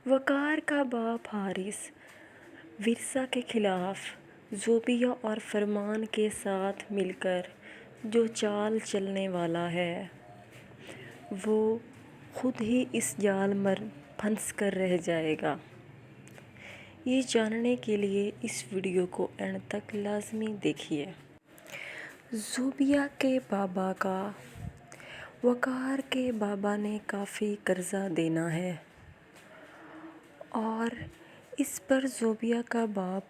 وقار کا باپ حارث ورثہ کے خلاف زوبیہ اور فرمان کے ساتھ مل کر جو چال چلنے والا ہے وہ خود ہی اس جال میں پھنس کر رہ جائے گا۔ یہ جاننے کے لیے اس ویڈیو کو اینڈ تک لازمی دیکھیے۔ زوبیہ کے بابا کا وقار کے بابا نے کافی قرضہ دینا ہے اور اس پر زوبیہ کا باپ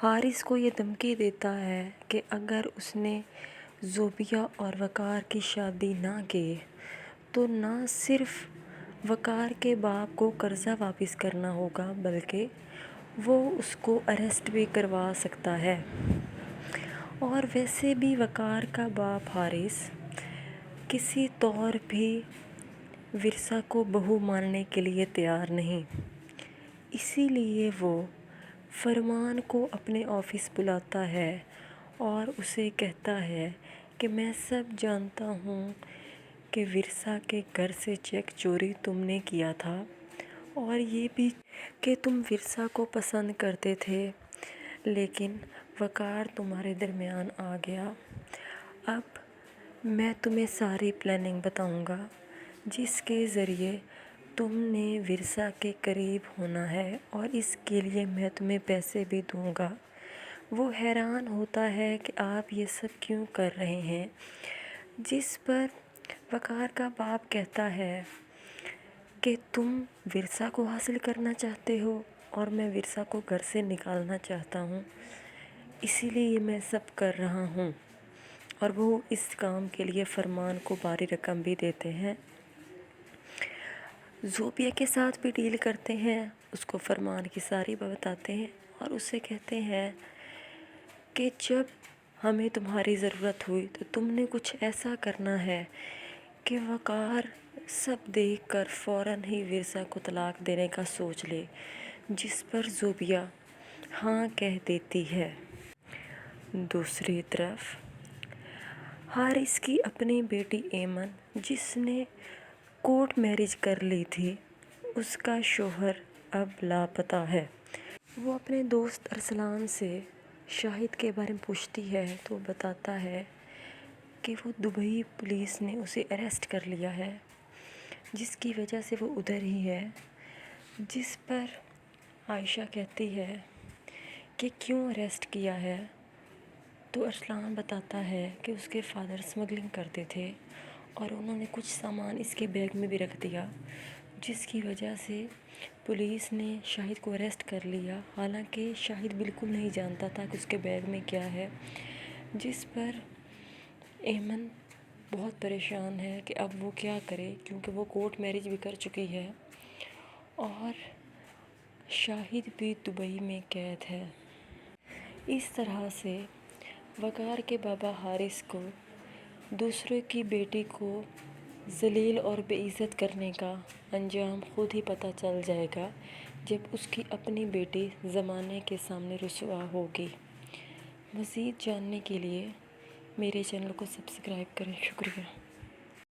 حارث کو یہ دھمکی دیتا ہے کہ اگر اس نے زوبیہ اور وقار کی شادی نہ کی تو نہ صرف وقار کے باپ کو قرضہ واپس کرنا ہوگا بلکہ وہ اس کو اریسٹ بھی کروا سکتا ہے۔ اور ویسے بھی وقار کا باپ حارث کسی طور بھی ورثہ کو بہو ماننے کے لیے تیار نہیں، اسی لیے وہ فرمان کو اپنے آفس بلاتا ہے اور اسے کہتا ہے کہ میں سب جانتا ہوں کہ ورثہ کے گھر سے چیک چوری تم نے کیا تھا اور یہ بھی کہ تم ورثہ کو پسند کرتے تھے، لیکن وقار تمہارے درمیان آ گیا۔ اب میں تمہیں ساری پلاننگ بتاؤں گا جس کے ذریعے تم نے ورثہ کے قریب ہونا ہے اور اس کے لیے میں تمہیں پیسے بھی دوں گا۔ وہ حیران ہوتا ہے کہ آپ یہ سب کیوں کر رہے ہیں، جس پر وقار کا باپ کہتا ہے کہ تم ورثہ کو حاصل کرنا چاہتے ہو اور میں ورثہ کو گھر سے نکالنا چاہتا ہوں، اسی لیے میں سب کر رہا ہوں۔ اور وہ اس کام کے لیے فرمان کو بھاری رقم بھی دیتے ہیں۔ زوبیہ کے ساتھ بھی ڈیل کرتے ہیں، اس کو فرمان کی ساری بات بتاتے ہیں اور اسے کہتے ہیں کہ جب ہمیں تمہاری ضرورت ہوئی تو تم نے کچھ ایسا کرنا ہے کہ وقار سب دیکھ کر فوراً ہی ورثہ کو طلاق دینے کا سوچ لے، جس پر زوبیہ ہاں کہہ دیتی ہے۔ دوسری طرف حارث کی اپنی بیٹی ایمن جس نے کورٹ میرج کر لی تھی، اس کا شوہر اب لاپتہ ہے۔ وہ اپنے دوست ارسلان سے شاہد کے بارے میں پوچھتی ہے تو وہ بتاتا ہے کہ وہ دبئی پولیس نے اسے اریسٹ کر لیا ہے، جس کی وجہ سے وہ ادھر ہی ہے۔ جس پر عائشہ کہتی ہے کہ کیوں اریسٹ کیا ہے، تو ارسلان بتاتا ہے کہ اس کے فادر اسمگلنگ کرتے تھے اور انہوں نے کچھ سامان اس کے بیگ میں بھی رکھ دیا، جس کی وجہ سے پولیس نے شاہد کو اریسٹ کر لیا، حالانکہ شاہد بالکل نہیں جانتا تھا کہ اس کے بیگ میں کیا ہے۔ جس پر ایمن بہت پریشان ہے کہ اب وہ کیا کرے، کیونکہ وہ کورٹ میرج بھی کر چکی ہے اور شاہد بھی دبئی میں قید ہے۔ اس طرح سے وقار کے بابا حارث کو دوسروں کی بیٹی کو ذلیل اور بے عزت کرنے کا انجام خود ہی پتہ چل جائے گا جب اس کی اپنی بیٹی زمانے کے سامنے رسوا ہوگی۔ مزید جاننے کے لیے میرے چینل کو سبسکرائب کریں۔ شکریہ۔